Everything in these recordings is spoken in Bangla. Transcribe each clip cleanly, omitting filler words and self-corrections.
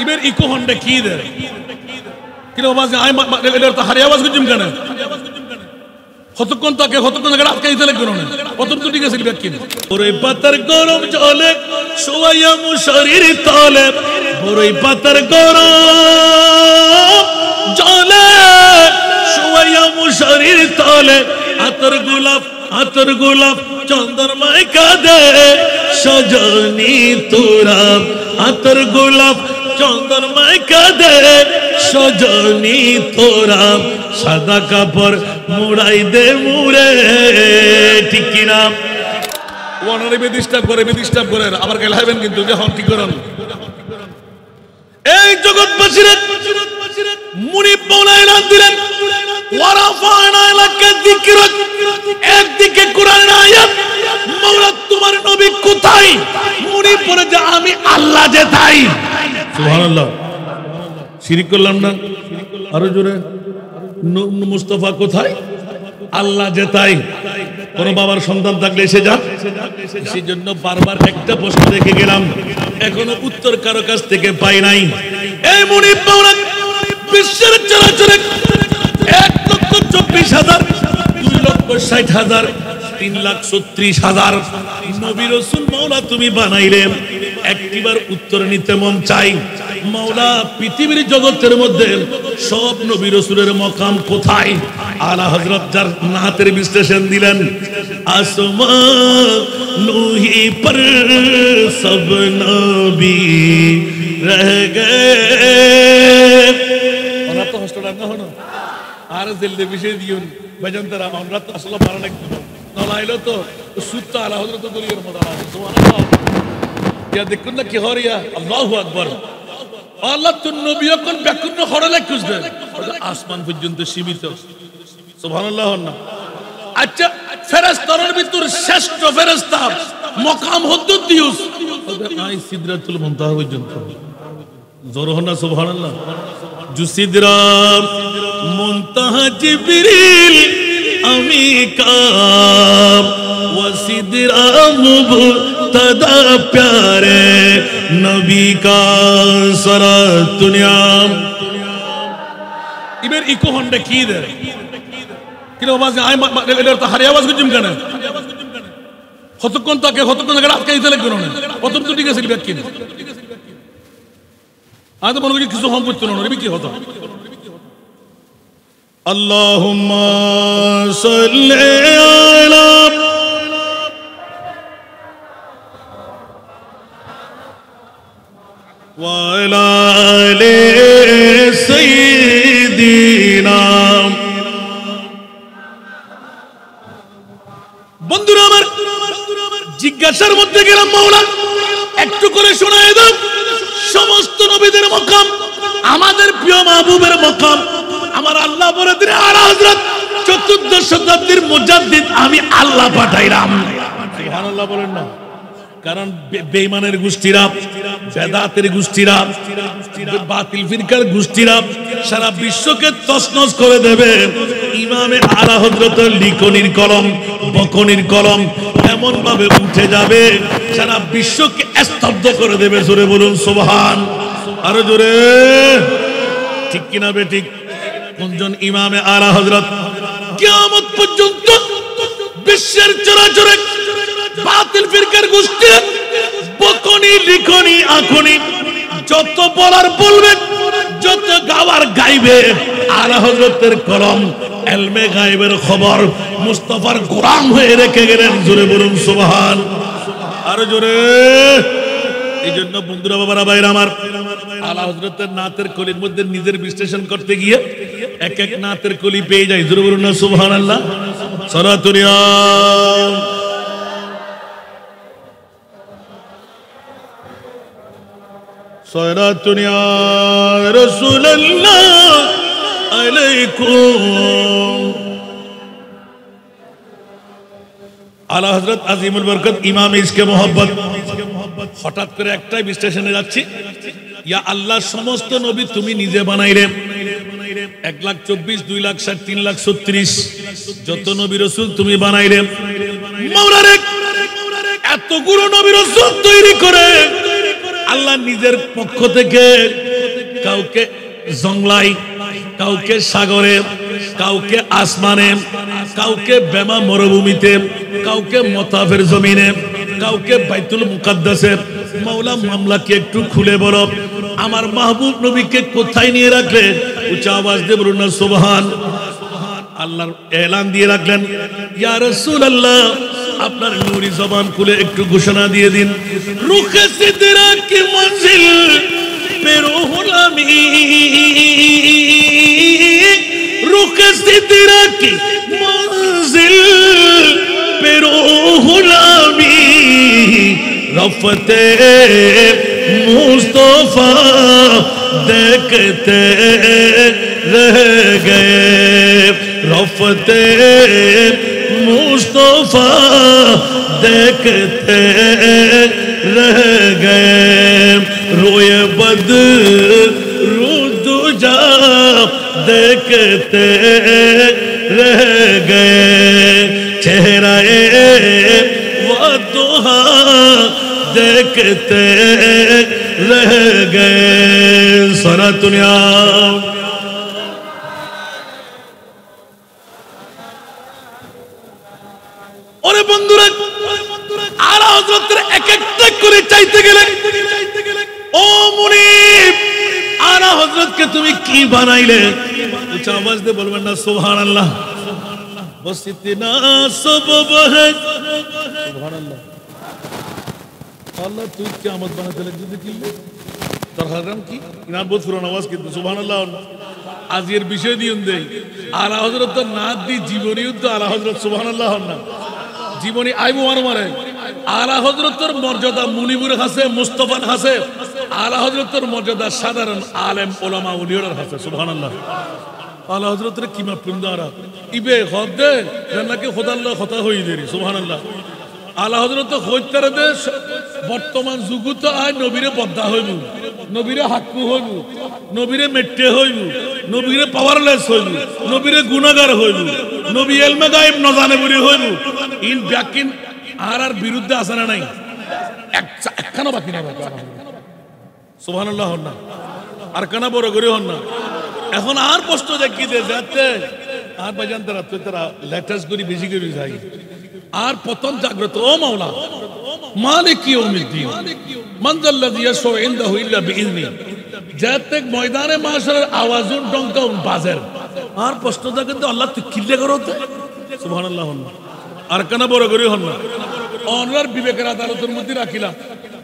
ইবের ইকো হন্ডে কি দে কিলো আওয়াজ আই এটা তো হারি আওয়াজ গুজুম কেন কতক্ষণ তাকে কতক্ষণ আগে আটকে দিতে লাগবে না প্রথম তো ঠিক আছে ব্যাখ্যা ওরে পাতার গরম জলে শোয়াইয়া মু শরীর তলে ওরে পাতার গরম জলে শোয়াইয়া মু শরীর তলে আতর গোলাপ চন্দ্রমায় কাঁদে সজনী তোরা আতর গোলাপ চন্দ্রমায় কাঁদে সজনী তোরা সাদা কাপড় মুড়াই দে মুড়ে ঠিক কিনা ওনারে বেদিস্টাপ করে আবার গেল হবেন কিন্তু যখন কি করেন এই জগৎবাসীরা মুনিব মাওলা এলান দিলেন ওয়ারাফানা লাকা যিকরাক একদিকে কোরআনের আয়াত মাওলা তোমার নবী কোথায় মুনিব বলে যে আমি আল্লাহ যে তাই সুবহানাল্লাহ শিরক করলাম না আরো জোরে মুস্তাফা কোথায় আল্লাহ যে তাই কোন বাবার সন্তান থাকলে এসে যা সেই জন্য বারবার একটা প্রশ্ন রেখে গেলাম এখনো উত্তর কারো কাছ থেকে পাই নাই এই মুনিব মাওলা বিশ্বের চরাচরে 1,24,000 2,60,000 3,36,000 নবী রাসূল মাওলা তুমি বানাইলেন একটিবার উত্তর নিতে মন চাই মাওলা পৃথিবীর জগতের মধ্যে সব নবী রাসূলের মকাম কোথায় আলা হযরত যার নাতের বিশ্লেষণ দিলেন আসমান নূহি পর সব নবী রহ গয়ে ওরা তো হস্টলার না হনো আর জেলদে বিষয় দিউন বেজন তারা আমরা তো আসলে পারা না নলাইলো তো সুত্ত আলা হযরত দলিয়ের মত সুবহানাল্লাহ ইয়া দেখুন না কি হরিয়া আল্লাহু আকবার আল্লাহ তো নবী কোন ব্যাকুণ্য হড়লে খুঁজবেন আসমান পর্যন্ত সীমিত সুবহানাল্লাহ না আচ্ছা ফেরেশতার ভিতর শ্রেষ্ঠ ফেরেশতা মকাম হদ্দুদ দিউস আই সিদরাতুল মুনতাহা পর্যন্ত জোর হনা সুবহানাল্লাহ জুসিদরা মুনতাহা জিবরিল আমিকাম ওয়াসিদরা মুবতাদা প্যারে নবী কা সারা দুনিয়া ইবের ইকো হন্ডে কি দে কিলো আওয়াজ আই এটা তো হারি আওয়াজ গুজুম কেন কতক্ষণ তাকে কতক্ষণ আগে আটকে দিতে লাগবে না প্রথম তো ঠিক আছে ব্যাখ্যা আজ মনে করি কিছু হম করতে না কি হতো আল্লাহুম্মা সাল্লি আলা ওয়া আলা আলি সাইয়্যিদিনা বন্ধুরা আমার জিজ্ঞাসার মধ্যে গেলাম মাওলা একটু করে শোনায় দাও সমস্ত নবীদের মকাম আমাদের প্রিয় মাহবুবের মকাম আমার আল্লাহ বলে দিলেন আলা হযরত 14 শতাব্দীর মুজাদ্দিদ আমি আল্লাহ পাঠাইলাম সুবহানাল্লাহ বলেন না কারণ বেঈমানের গোষ্ঠীরা বেদাতের গোষ্ঠীরা বাতিল ফিরকার গোষ্ঠীরা সারা বিশ্বকে তছনছ করে দেবে ইমামে আলা হযরতের লিখনির কলম বকনির কলম এমন ভাবে উঠে যাবে সারা বিশ্বকে স্তব্ধ করে দেবে জোরে বলুন সুবহান আরো জোরে ঠিক কিনা বে ঠিক কোনজন ইমামে আলা হযরত কিয়ামত পর্যন্ত বিশ্বের চরাচরে বাতিল ফিরকার গোষ্ঠী বকনি লিখনি আখনি যত বলার বলবে যত গাওয়ার গাইবে আলা হযরতের কলম ইলমে গায়বের খবর মুস্তাফার গোলাম হয়ে রেখে গেলেন জোরে বলুন সুবহান আর জোরে এইজন্য বন্ধুরা বাবারা ভাইরা আমার আলা হযরতের নাতের কলির মধ্যে নিজের বিশ্লেষণ করতে গিয়ে এক এক নাতের কলি পেয়ে যায় জোরে বলুন না সুবহানাল্লাহ সালাতুনিয়া সালাতুনিয়া রাসূলুল্লাহ আলাইকুম আলা হযরত আজিমুল বরকত ইমাম ইশকে মোহাব্বত হঠাৎ করে একটাই বিশ্লেষণে যাচ্ছি ইয়া আল্লাহ সমস্ত নবী তুমি নিজে বানাইলে 1,24,000 2,60,000 3,36,000 যত নবী রাসূল তুমি বানাইলে মাওলানা এতগুলো নবী রাসূল তৈরি করে আল্লাহ নিজের পক্ষ থেকে কাউকে জংলাই, কাউকে সাগরে, কাউকে আসমানে, কাউকে বেমা মরুভূমিতে, কাউকে মতাফের জমিনে, কাউকে বাইতুল মুকাদ্দাসে। মাওলা মামলাকে একটু খুলে বলো, আমার মাহবুব নবীকে কোথায় নিয়ে রাখলেন? উচ্চ আওয়াজ দিয়ে বলুন না সুবহান। আল্লাহর এলান দিয়ে রাখলেন, ইয়া রাসূলুল্লাহ আপনার নূরি জবান খুলে একটু ঘোষণা দিয়ে দিন, রুখে সিদরা কি মঞ্জিল पे रूह लामी, रुख सिदरा की मंजिल पे रूह लामी, रफ़ते मुस्तफ़ा देखते रह गए, रफ़ते मुस्तफ़ा देखते रह गए, रोए बद्र दुजा देखते रह गए, चेहराए वदुहा देखते रह गए। सारा दुनिया और बंधुरा आला हजरतेर एक एक करे चाইতে গেলে ও মুনিব আলা হযরতকে তুমি কি বানাইলে? উচ্চ আওয়াজ দিয়ে বলবেন না সুবহানাল্লাহ। বস ইতনা সবব है সুবহানাল্লাহ। আল্লাহ তুই কিয়ামত বানাতে লাগছিস কি? তার হারাম কি ইনার বহুত পুরো আওয়াজ কিন্তু সুবহানাল্লাহ। আজকের বিষয় দিন দেই আলা হযরত তো না দি জীবনীও তো আলা হযরত সুবহানাল্লাহ না জীবনী আইবো মারে আলা হযরতের মর্যাদা মুনিবুর কাছে মুস্তাফার কাছে, আলা হযরতের মর্যাদা সাধারণ আলেম ওলামা উলিয়ার কাছে সুবহানাল্লাহ। আলা হযরতের কি মাপলুম দারা ইবে খদে জান্নাকে খোদাল্লাহ কথা হই দেরি সুবহানাল্লাহ। আলা হযরত কইতারে দে বর্তমান যুগত আই নবীরে বদ্ধা হইব, নবীরে হাক্কু হইব, নবীরে মেট্টে হইব, নবীরে পাওয়ারলেস হইব, নবীরে গুনাহগার হইব, নবী ইলমে গায়েব না জানে বলি হইব। ইন ব্যাকিন আর বিরুদ্ধে আছে না নাই? একখানা বাকি না সুবহানাল্লাহ হন না আর কানা বড় করে হন না। এখন আর প্রশ্ন দেখি দে যাতে আর বাজান তারা লেটেস্ট করি বেশি করে যাই আর পতন জাগ্রত। ও মাওলা মালিক ইয়াউমিদ্দিন মান যাল্লাযী ইয়াশফাউ ইনদাহু ইল্লা বিইযনি, যাতে ময়দানে মাশারের আওয়াজুন ডঙ্কাউন বাজের আর প্রশ্ন দেখে তো আল্লাহ তুই কিল্লে করতে সুবহানাল্লাহ হন না আর কানা বড় করে হন না। অনরার বিবেকের আদালতের মধ্যে রাখিলাম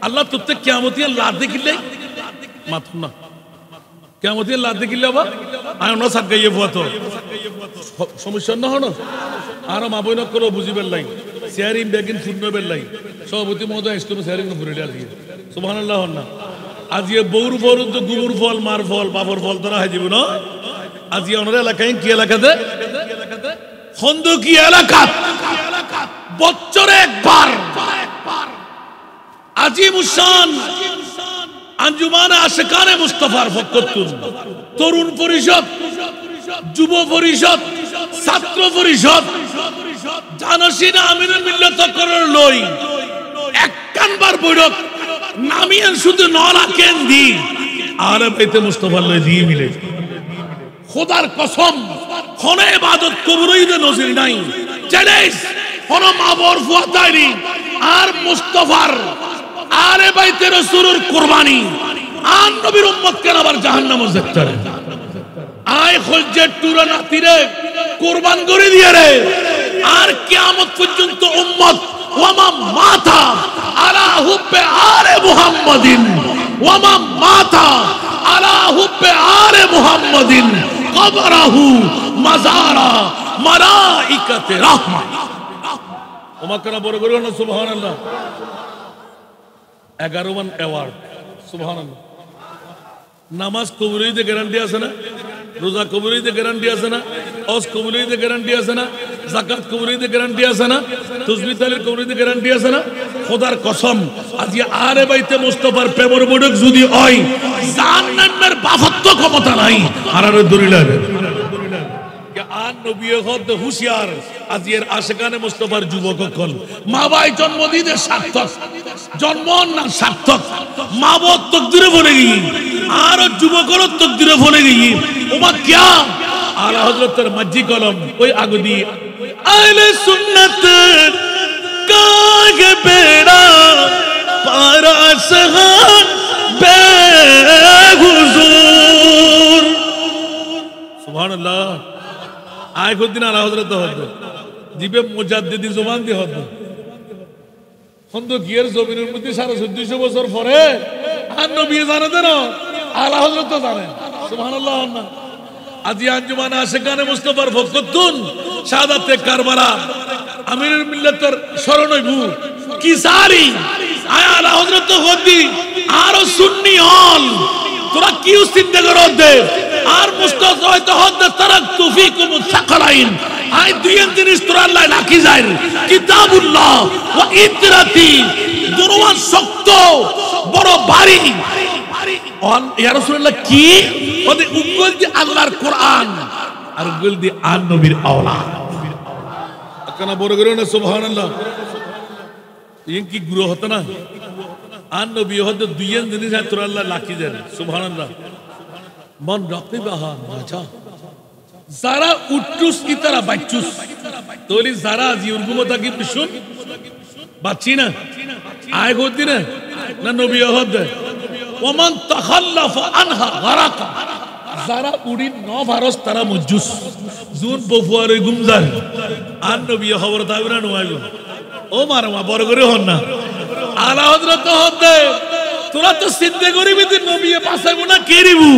আল্লাহ তোর কিয়ামতিয়া লাদ দেখিলে মাথুন না, কিয়ামতিয়া লাদ দেখিলে আবার আয় না সাত গাইয়ে ভুয়া তো সমস্যা না হন আর মা বই নকর বুঝিবেন লাই শেয়ারিং ব্যাগিন ফুটনবেন লাই সভাপতি মহোদয় ইসলাম শেয়ারিং ফুরিলে আজকে সুবহানাল্লাহ হন না। আজকে বউর ফল তো গুবুর ফল মার ফল বাবর ফল তোরা হয়ে যাব না। আজকে ওনার এলাকায় কি এলাকাতে খন্দকি এলাকা বছরে একবার আজিমুশান আঞ্জুমানে আশিকানে মুস্তাফার ফকতুন তরুণ পরিষদ, যুব পরিষদ, ছাত্র পরিষদ জানসিনা আমিনুল মিল্লাত করার লই একখানবার বৈঠক নামিয়ান শুধু নলা কেন দি আরে বাইতে মুস্তাফার লই দিয়ে মিলে খোদার কসম খনে ইবাদত কবরই দে নজির নাই চ্যালেঞ্জ কোন মাবর ফুয়াতাইনি আর মুস্তাফার আরে বাইতে রাসূলের কুরবানি আর নবীর উম্মত কেন আবার জাহান্নামে যেতে রে আয় খলজে টুরা নাতিরে কুরবান করে দিয়ে রে আর কিয়ামত পর্যন্ত উম্মত ওয়ামা মাতা আলা হুব্বে আলে মুহাম্মাদিন ওয়ামা মাতা আলা হুব্বে আলে মুহাম্মাদিন কবরাহু মাজারা মালাইকাতে রাহমাত। ওমা কেন বড় করে না সুবহানাল্লাহ। 11 অ্যাওয়ার্ড সুবহানাল্লাহ। নামাজ কবুলিতে গ্যারান্টি আছে না? রোজা কবুলিতে গ্যারান্টি আছে না? হজ কবুলিতে গ্যারান্টি আছে না? যাকাত কবুলিতে গ্যারান্টি আছে না? তাসবিহ তাহলিল কবুলিতে গ্যারান্টি আছে না? খোদার কসম আজকে আরে বাইতে মুস্তাফার প্রেমের বড়ক যদি হয় জান্নাতের বাফত্ব ক্ষমতা নাই আর দলিল আছে আর নবী হদ হুশিয়ার আজকের আশিকানে মুস্তাফার যুবক কল মা ভাই জন্মদিনের সার্থক জন্ম না সার্থক মা বাপ তকদিরে ভরে গিয়ে আর যুবকর তকদিরে ভরে গিয়ে ওমা क्या আলা হযরতের মাঝি কলম ওই আগদি আহলে সুন্নাত কাগে বেড়া পারা সহান বেহুজুর সুবহানাল্লাহ আয় খুদিন আলা হযরত হযরত জিবে মুজাদ্দিদি জবান দি হযরত খন্দকিয়ার জমিনের মধ্যে 1450 বছর পরে আর নবী জানে দেন আলা হযরত জানেন সুবহানাল্লাহ না আজি আঞ্জুমান আশিকানে মুস্তাফার ফখরুদ্দিন শাহাদাতে কারবালা আমিরুল মিল্লাতের স্মরণ হইবু কি সারি আয় আলা হযরত হদি আর সুন্নি হল তোরা কি চিন্তা করো দে আর মুস্তাফা হয়তো হদ তারাকতু ফিকুম সাকালাইন আই দুই জিনিস তোরা আল্লাহ রাখি যায় কিতাবুল্লাহ ওয়া ইতরাতি দুরওয়ান শক্ত বড় ভারী অন ইয়া রাসূলুল্লাহ কি ওদের উগল দি আল্লাহর কোরআন আর উগল দি আন নবীর আওলাদ কেনা বড় করে না সুবহানাল্লাহ ইন কি গুরু হতো না আন নবী হয়তো দুই জিনিস তোরা আল্লাহ রাখি যায় সুবহানাল্লাহ মন রাখতে বাহা আচ্ছা যারা উট্টুস কি তারা বাচ্চুস তোলি যারা জিউরগুমতা কি বিশুন বাচ্চি না আয় গতি না না নবী হদ ওমান তাখাল্লাফা আনহা গারাকা যারা উড়ি ন ভারস তারা মুজুস জুন বফুয়ারে গুমজার আর নবী খবর তাইরা নয়াইব ও মারমা বড় করে হন না আলা হযরত হদ তোরা তো সিদ্ধে করিবি তুই নবী পাছাইব না কেরিবু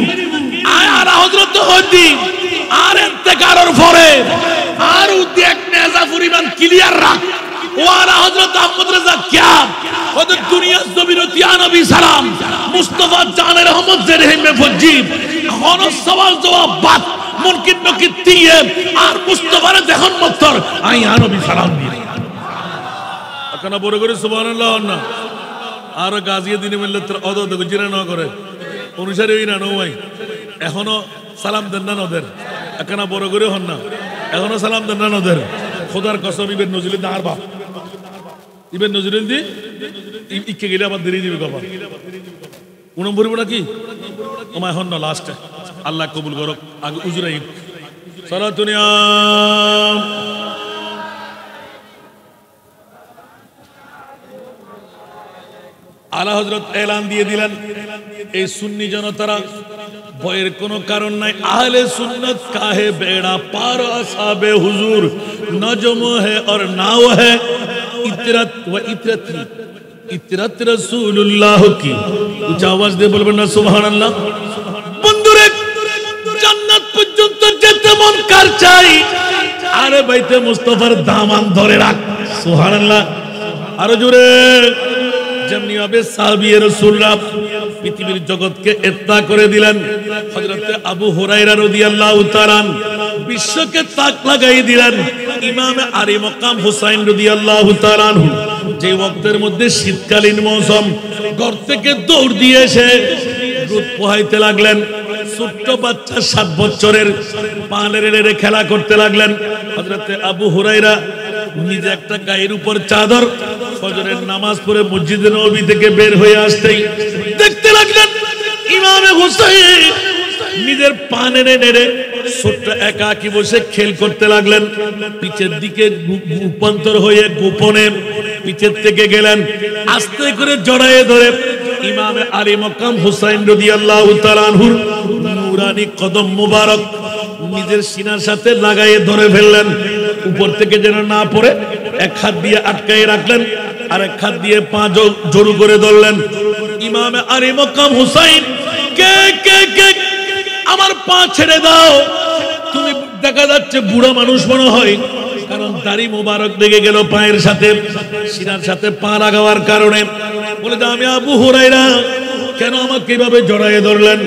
আয় আলা হযরত হদি আর ইন্তেকারের পরে আর উদ্দেক নেজা পরিমাণ ক্লিয়ার রাখ ওয়ালা হযরত আহমদ রাজা কিয়া ওদের দুনিয়া জবিরতি নবী সালাম মুস্তাফা জান রহমত জেরহিমে ফজিব হন সওয়াল জবাব বাত মুনকিন নকি দিয়ে আর মুস্তাফার দেখন মত্তর আই নবী সালাম দিয়ে আকনা বড় করে সুবহানাল্লাহ না আর গাজিয়ে দিনে মিল্লাতের অদদ গুজিরা না করে অনুসারী হই না নয় এখনো সালাম দেন না নদের একখানা বড় করে হন না এখনো সালাম দেন না নদের খোদার কসম ইবেন নজরুল দি আর বাপ ইবেন নজরুল দি ইকে গেলে আবার দেরি দিবে কবার উনম ভরিব নাকি ওমায় হন না লাস্টে আল্লাহ কবুল করক আগে উজরাই সালাতুনিয়া আলা হযরত এলান দিয়ে দিলেন এই সুন্নি জনতারা ভয়ের কোনো কারণ নাই আহলে সুন্নত কাহে বেড়া পার আসহাবে হুজুর নজম है और नाव है इतरत व इतरती इतरत রাসূলুল্লাহ কি উচ্চ আওয়াজ দিয়ে বলবেন না সুবহানাল্লাহ বন্ধুরে জান্নাত পর্যন্ত যেতে মন কার চাই আরে বাইতে মুস্তাফার দামান ধরে রাখ সুবহানাল্লাহ আর জোরে যেমনি ভাবে সাহাবী রাসূলুল্লাহ পৃথিবীর জগৎকে ইত্তা করে দিলেন হযরত আবু হুরায়রা রাদিয়াল্লাহু তাআলা বিশ্বকে তাক লাগাই দিলেন ইমাম আলী মাকাম হুসাইন রাদিয়াল্লাহু তাআলা যে ওয়াক্তের মধ্যে শীতকালীন মৌসুম ঘর থেকে দৌড় দিয়ে এসে দুধ পোহাইতে লাগলেন ছোট্ট বাচ্চা 7 বছরের পালের খেলা করতে লাগলেন হযরত আবু হুরায়রা নিজে একটা গায়ের উপর চাদর ফজরের নামাজ পড়ে মসজিদে নববী থেকে বের হয়ে আসতেই দেখতে লাগলেন ইমামে হুসাইন নিজের পানে নেড়ে ছোট্ট একাকী বসে খেল করতে লাগলেন পিছের দিকে রূপান্তর হয়ে গোপনে পিছের থেকে গেলেন আস্তে করে জড়ায়ে ধরে ইমামে আলী মাকাম হুসাইন রাদিয়াল্লাহু তাআলা আনহুর নূরানি কদম মুবারক নিজের সিনার সাথে লাগায়ে ধরে ফেললেন উপর থেকে যেন না পড়ে এক হাত দিয়ে আটকায়ে রাখলেন আর এক হাত দিয়ে পা জড়ু করে ধরলেন ইমামে আলী মাকাম হুসাইন কে কে কে আমার পা ছেড়ে দাও তুমি দেখা যাচ্ছে বুড়া মানুষ মনে হয় কারণ দাড়ি মোবারক লেগে গেল পায়ের সাথে সিনার সাথে পা লাগাবার কারণে বলে যে আমি আবু হুরায়রা কেন আমাকে এভাবে জড়ায়ে ধরলেন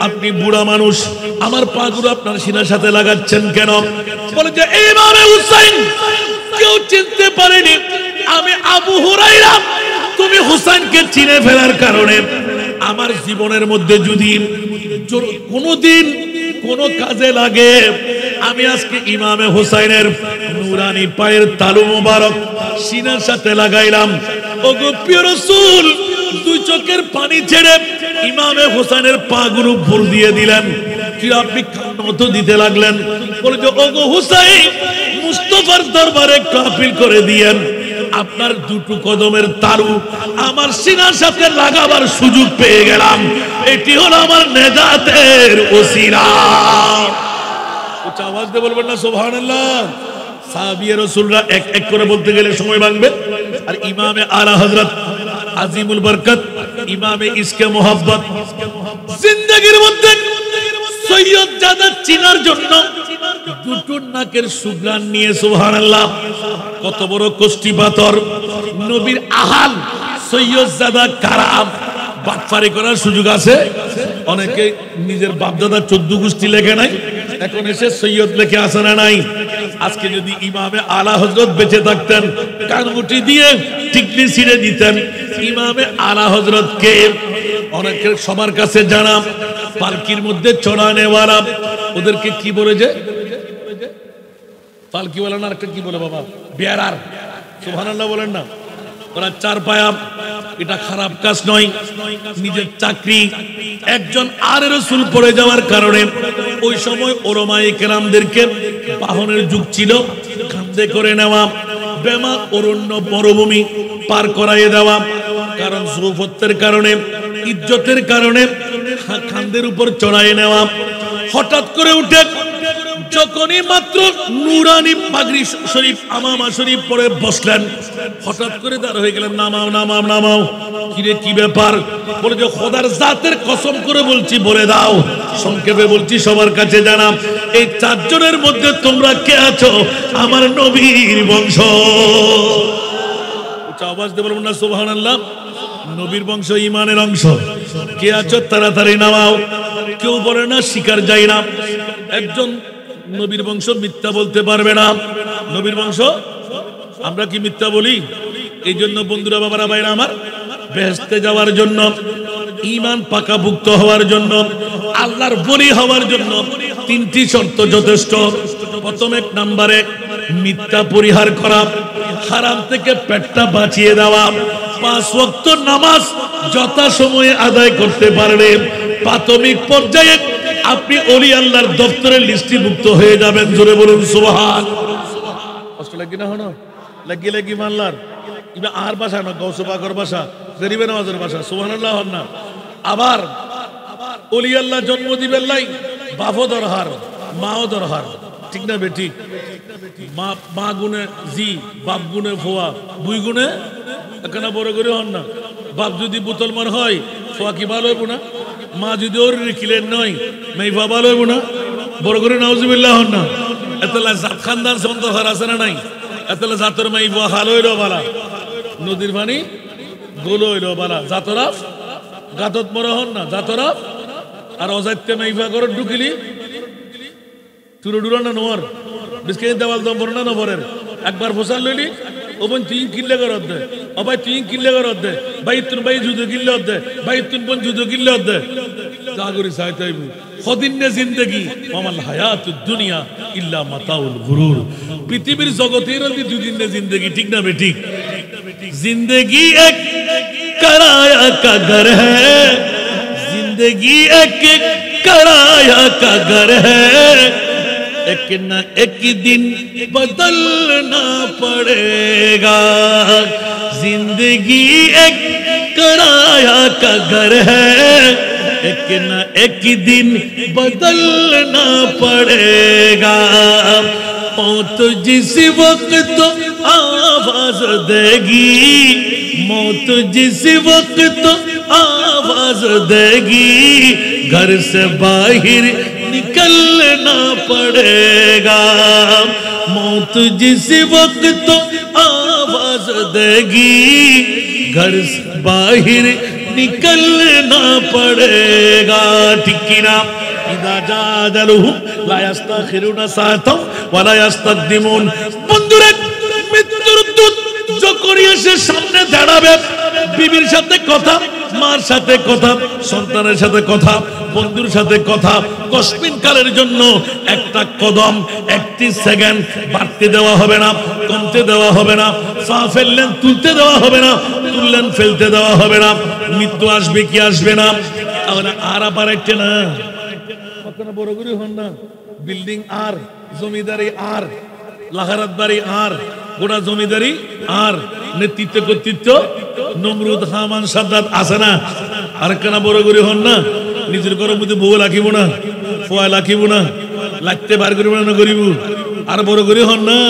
আপনি বুড়া মানুষ আমার পাগুলো আপনার সিনার সাথে লাগাচ্ছেন কেন বলে যে ইমামে হুসাইন কেউ চিনতে পারেনি আমি আবু হুরায়রা তুমি হুসাইনকে চিনে ফেলার কারণে আমার জীবনের মধ্যে যদি কোনদিন কোন কাজে লাগে আমি আজকে ইমামে হুসাইনের নূরানি পায়ের তালু মোবারক সিনার সাথে লাগাইলাম ওগো প্রিয় রাসূল দুই চোখের পানি ছেড়ে ইমামে হোসেনের পা গুলো ভর দিয়ে দিলেন। কি আপনি কান্না মতো দিতে লাগলেন, বলে যে ওগো হুসাইন মুস্তাফার দরবারে একটু আপিল করে দিয়েন, আপনার দুটো কদমের তালু আমার সিনার সাথে লাগাবার সুযোগ পেয়ে গেলাম, এটি হলো আমার নেজাতের ওসিলা। উচ্চ আওয়াজ দিয়ে বলবেন না সুবহানাল্লাহ। সাহাবিয়ে রাসূলরা এক এক করে বলতে গেলে সময় ভাঙবে, আর ইমামে আলা হযরত আজিমুল বরকত ইমামে ইশকে মোহাব্বত জিন্দেগির মধ্যে সৈয়দ জাদা চিনার জন্য দুটো নাকের সুগ্রাণ নিয়ে সুবহানাল্লাহ, কত বড় কষ্টি পাথর নবীর আহাল সৈয়দ জাদা কারাম বাটফারি করার সুযোগ আছে। অনেকে নিজের বাপদাদা 14 গোষ্ঠী লেখে নাই, এখন এসে সৈয়দ লেখে আসে না নাই। আজকে যদি ইমামে আলা হযরত বেঁচে থাকতেন কানমুটি দিয়ে টিকলি ছিঁড়ে দিতেন। ইমামে আলা হযরত কে অনেকের সবার কাছে জানা, পালকির মধ্যে চড়ানেওয়ালা, ওদেরকে কি বলে যে পালকি বলে না, আরেকটা কি বলে বাবা, বেয়ারার, সুবহানাল্লাহ বলেন না। ওরা চার পায়া, এটা খারাপ কাজ নয়। নিজের চাকরি একজন আর রাসূল পড়ে যাওয়ার কারণে ওই সময় ওলামায়ে কেরামদেরকে বাহনের যুগ ছিল, কাঁধে করে নেওয়া, বেমা অরণ্য মরুভূমি পার করাইয়ে দেওয়া, কারণ সুফতের কারণে ইজ্জতের কারণে কাঁধের উপর চড়াইয়ে নেওয়া। হঠাৎ করে উঠে যখনই মাত্র নুরানি পাগড়ি শরীফ আমামা শরীফ পরে বসলেন, হঠাৎ করে দাঁড় হয়ে গেলেন, নামাও নামাও নামাও। কিরে কি ব্যাপার? বলে যে খোদার জাতের কসম করে বলছি বলে দাও, সংক্ষেপে বলছি সবার কাছে জানা, এই চারজনের মধ্যে তোমরা কে আছো? আমার নবীর বংশ। আওয়াজ দিয়ে বলবেন না সুবহানাল্লাহ। নবীর বংশ ইমানের অংশ। কে আছো তাড়াতাড়ি নামাও। কেউ বলে না শিকার যায় না, একজন নবীর বংশ মিথ্যা বলতে পারবে না। নবীর বংশ আমরা কি মিথ্যা বলি? এই জন্য বন্ধুরা বাবারা ভাইরা আমার, বেহেশতে যাওয়ার জন্য, ঈমান পাকাভুক্ত হওয়ার জন্য, আল্লাহর ওলি হওয়ার জন্য তিনটি শর্ত যথেষ্ট। প্রথম এক নম্বরে মিথ্যা পরিহার করা, হারাম থেকে পেটটা বাঁচিয়ে দেওয়া, 5 ওয়াক্ত নামাজ যথাসময়ে আদায় করতে পারলে প্রাথমিক পর্যায়ে আপনি ওলি আল্লাহর দপ্তরের লিস্টিভুক্ত হয়ে যাবেন। জোরে বলুন সুবহান। কষ্ট লাগে না? হনো লাগিয়ে লাগি মানলার ইবা আর ভাষা না, গৌসে পাকের ভাষা, গরিবে নওয়াজের ভাষা, সুবহানাল্লাহ হন না। আবার ওলি আল্লাহ জন্ম দিবেন লাই, বাপও দরহার মাও দরহার, ঠিক না বেঠিক? মা গুণে জি, বাপ গুণে ফোয়া, দুই গুণে এখানে বড় করে হন না। বাপ যদি বোতলমার হয় ফোয়া কি ভালো হইব না? মা যদি ওর রিকিলেন নয় মেইফা ভালো হইব না? বড় করে নাউজুবিল্লাহ হন না। এতলা জাত খানদান সন্তর আছে না নাই? এতলা জাতর মেইফা ভালো হইল বালা, নদীর পানি গোল হইল বালা, জাতরাফ গাতত মরা হন না, জাতরাফ আর অজাইতে মেইফা করে ঢুকিলি টুরো ডুরো না নোয়ার বিস্কিট দেওয়াল দম বড় না নবরের একবার ফসাল লইলি ওবন 3 কিল্লে করত দে, ও ভাই 3 কিল্লে করত দে, ভাই তুন ভাই জুদো কিল্লে হত দে, ভাই তুন পন জুদো কিল্লে হত দে। জাগরি সাইতাইবু খদিনে জিন্দেগি মামাল হায়াতুদ দুনিয়া ইল্লা মাতাউল গুরুর। পৃথিবীর জগতের মধ্যে দুদিনে জিন্দেগি, ঠিক না বেঠিক? जिंदगी एक कराया का घर है, जिंदगी एक कराया का घर है, एक न एक दिन बदलना पड़ेगा। जिंदगी एक कराया का घर है, एक न एक दिन बदलना पड़ेगा। मौत जिस वक्त तो आवाज देगी, मौत जिस वक्त तो आवाज देगी, घर से बाहर निकलना पड़ेगा। मौत जिस वक्त तो आवाज देगी, घर से बाहर निकलना पड़ेगा। ठीक ना? इदा जादलहु ला यास्ताखिरुना साअताम ওয়া লা ইয়াস্তাকদিমুন। বন্ধুরা, মৃত্যুর দূত যখন এসে সামনে দাঁড়াবে, বিবির সাথে কথা, মার সাথে কথা, সন্তানের সাথে কথা, বন্ধুর সাথে কথা, 10 মিনিট কালের জন্য একটা কদম, 1 সেকেন্ড বাড়তে দেওয়া হবে না। কোন তুলতে দেওয়া হবে না, পা ফেললেন তুলতে দেওয়া হবে না, তুললেন ফেলতে দেওয়া হবে না। মৃত্যু আসবে কি আসবে না? তাহলে আর আবার একটা না, কখনো বড় করে হন না, বিল্ডিং আর জমিদারি আর লাহারাত বাড়ি আর গোটা জমিদারি আর নেতৃত্ব কর্তৃত্ব নমরুদ হামান সাদ্দাত আছে না? আর কেনা বড় করে হন না, নিজের ঘরের মধ্যে বউ রাখিব না, ফোয়া রাখিব না, লাগতে বার করিব না করিব, আর বড় করে হন না।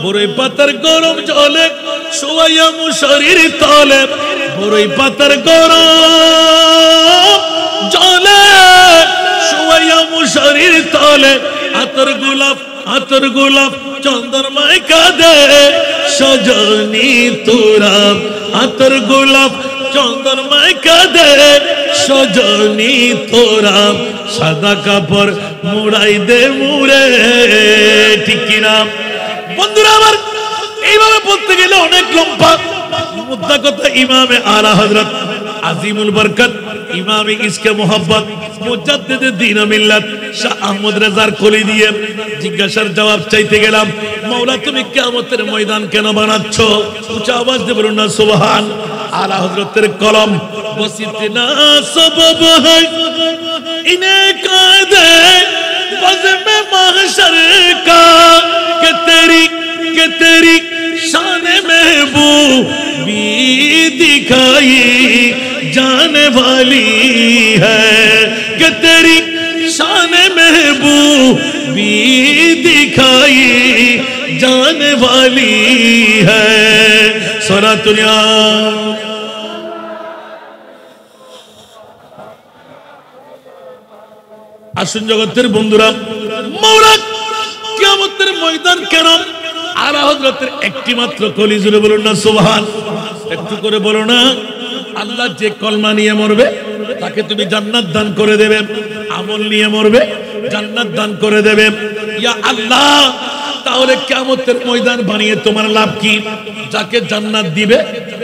বড়ই পাতার গরম জলে শোয়াইয়া মুশারির তলে, বড়ই পাতার গরম জলে শোয়াইয়া মুশারির তলে, আতর গোলাপ চন্দ্রমায় কাঁদে সজনী তোরা, আতর গোলাপ চন্দ্রমায় কাঁদে সজনী তোরা, সাদা কাপড় মুড়াই দে মুড়ে। ঠিক কিনা বন্ধুরা আমার? এইভাবে বলতে গেলে অনেক লম্বা মুদ্রা কথা। ইমামে আলা হযরত আজিমুল বরকত ইমামে ইসকে মোহাব্বত মুজাদ্দিদে দ্বীন ও মিল্লাত শাহ আহমদ রেজার কলি দিয়ে জিজ্ঞাসার জবাব চাইতে গেলাম, মাওলা তুমি কিয়ামতের ময়দান কেন বানাচ্ছ? উচ্চ আওয়াজ দিয়ে বলুন না সুবহান। আলা হযরতের কলম বসিতনা সবব है इन्हें कादे बज़्म महशर का कि तेरी शान महबूबी दिखाई जाने वाली है, कि तेरी शान महबूबी दिखाई जाने वाली है। सलातुल्ला আসুন জগতের বন্ধুরা, মাওলা কিয়ামতের ময়দান কেন? আলা হযরতের একটি মাত্র কলি জুড়ে বলুন না সুবহান। একটু করে বলো না, আল্লাহ যে কলমা নিয়ে মরবে তাকে তুমি জান্নাত দান করে দেবে, আমল নিয়ে মরবে জান্নাত দান করে দেবে। ইয়া আল্লাহ, তাহলে কিয়ামতের ময়দান বানিয়ে তোমার লাভ কি? যাকে জান্নাত দিবে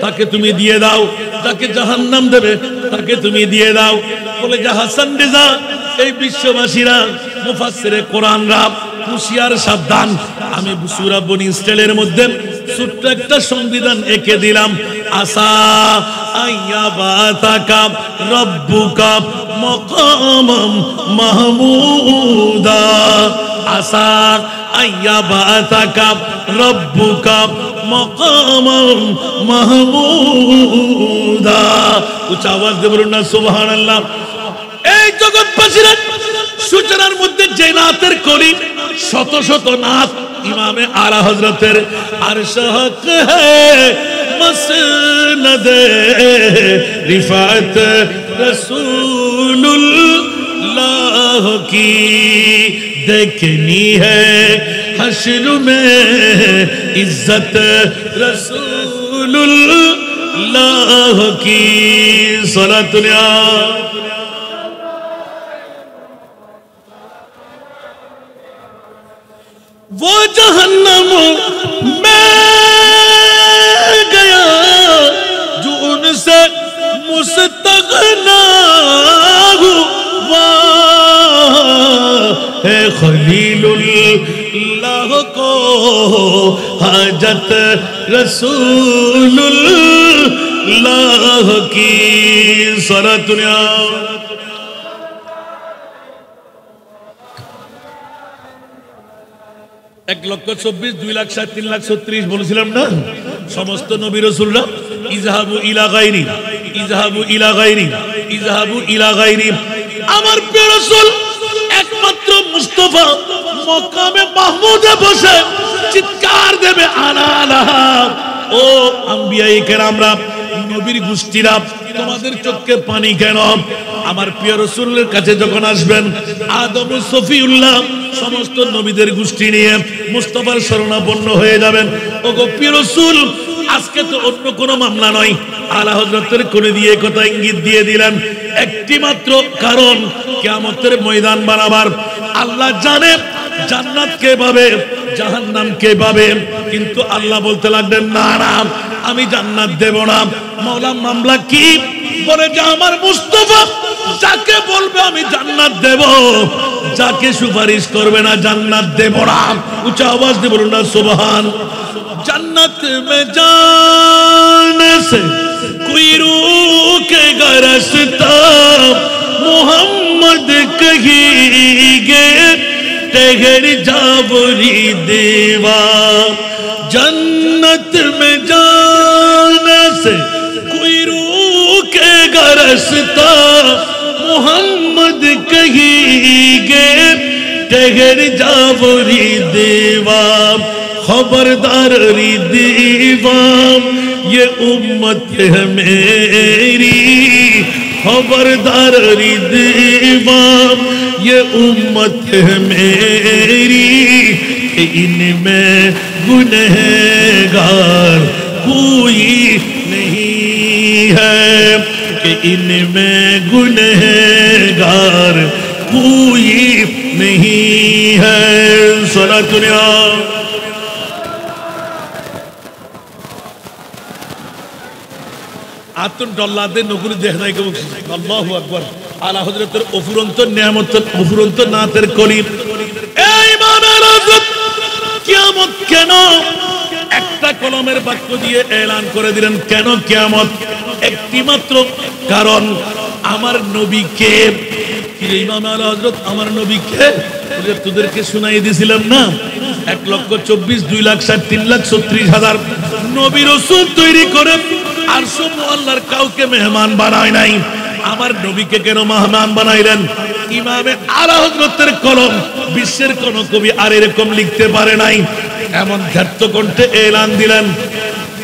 তাকে তুমি দিয়ে দাও, যাকে জাহান্নাম দেবে তাকে তুমি দিয়ে দাও। বলে যে হাসান রেজা, এই বিশ্ববাসীরা মুফাসসিরে কোরআনরা হুঁশিয়ার সাবধান, আমি সূরা বনী ইসরাইলের মধ্যে ছোট্ট একটা সংবিধান এঁকে দিলাম। আসা আইয়াবাতাকা রব্বুকা মাকামাম মাহমুদা, আসা আইয়াবাতাকা রব্বুকা মাকামাম মাহমুদা। উচ্চ আওয়াজ দিয়ে বলুন না সুবহানাল্লাহ। এই জগৎবাসীরা সূচনার মধ্যে যে নাতের কলি, শত শত নাত ইমামে আলা হযরতের আরশ হক হ্যায় মসনদ রিফাত রসূলুল্লাহ কি দেখনি হ্যায় হশর মে ইজ্জত রসূলুল্লাহ কি। সালাতুল্লাহ वो जहन्नम में गया जो उनसे मुस्तगना हुआ है, खलीलुल्लाह को हाजत रसूलुल्लाह की। सलातुल्लाह 1,24,000, 2,60,000, 3,36,000 বলেছিলাম না? সমস্ত নবী রাসূলরা ইযহাবু ইলা গায়রি, ইযহাবু ইলা গায়রি, ইযহাবু ইলা গায়রি। আমার প্রিয় রাসূল একমাত্র মুস্তাফা মকামে মাহমুদে বসে চিৎকার দেবে আনা লাহা। ও আম্বিয়ায়ে কেরামরা, নবীর গোষ্ঠীরা, তোমাদের চোখে পানি কেন? আমার প্রিয় রাসূলের কাছে যখন আসবেন, আদম ও সফিউল্লাহ সমস্ত নবীদের গোষ্ঠী নিয়ে মুস্তাফার শরণাপন্ন হয়ে যাবেন। ওগো প্রিয় রাসূল, আজকে তো অন্য কোনো মামলা নয়, আলা হযরতের কোলে দিয়ে কথা ইঙ্গিত দিয়ে দিলেন। একটি মাত্র কারণ, কিয়ামতের ময়দান বানাবার। আল্লাহ জানে জান্নাত কে পাবে, জাহান্নাম কে পাবে, কিন্তু আল্লাহ বলতে লাগলেন না না, আমি জান্নাত দেব না। মাওলা মামলা কি? বলে যে আমার মুস্তাফা যাকে বলবে আমি জান্নাত দেব, যাকে সুপারিশ করবে না জান্নাত দেব না। উচ্চ আওয়াজ দিয়ে বলুন না সুবহান। जन्नत में जाने से कोई रोकेगा रास्ता मोहम्मद कहेंगे ठहर जा बुरी देवा जन्नत में जाने से कोई रोकेगा रास्ता मोहम्मद कहेंगे ठहर जा बुरी देवा खबरदार री देवा ये उम्मत है मेरी खबरदार री देवा ये उम्मत है मेरी इनमें गुनहगार कोई नहीं है कि इनमें गुनहगार कोई नहीं है सुना दुनिया आतन डल्लादे नगरी देखनाय के अल्लाहु আকবার আলা হযরতের অফুরন্ত নিয়ামতের অফুরন্ত নাতের করিম এই ইমামের হযরত কিয়ামত কেন একটা কলমের বাক্য দিয়ে এলান করে দিলেন কেন কিয়ামত একটি মাত্র কারণ আমার নবীকে কি ইমাম আলা হযরত আমার নবীকে তোদেরকে শুনাই দিয়েছিলাম না 1,24,000 2,60,000 3,36,000 নবী রাসূল তৈরি করে আর সব আল্লাহর কাউকে মেহমান বানায় নাই আমার নবীকে কেন মেহমান বানাইলেন ইমামে আলা হযরতের কলম বিশ্বের কোন কবি আর এরকম লিখতে পারে নাই এমন ধ্যাত্ত কণ্ঠে এলান দিলেন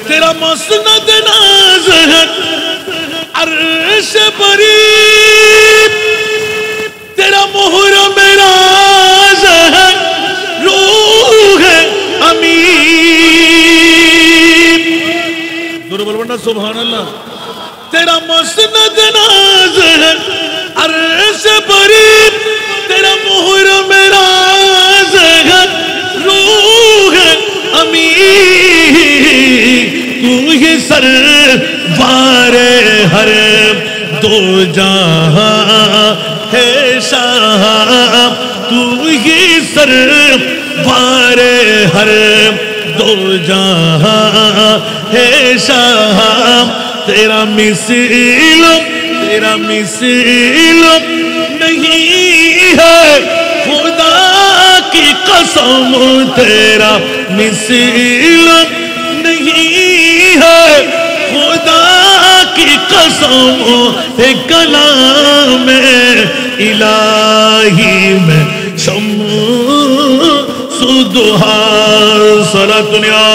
তেরা মসনদ নাজ है अर्श परी तेरा मोहर मेरा है रूह अमीन दोनों बोल बंदा सुभान अल्लाह तेरा मसनद नाज है अर्श परी तेरा मोहर मेरा है रूह अमीन तू ही सरवारे हर दो जहां है शाह तू ही सरवारे हर दो जहां है शाह तेरा मिसल नहीं है खुदा की कसम तेरा मिसल नहीं है खुदा की कसम कलाम इलाही में शम्स दुहा सलात दुनिया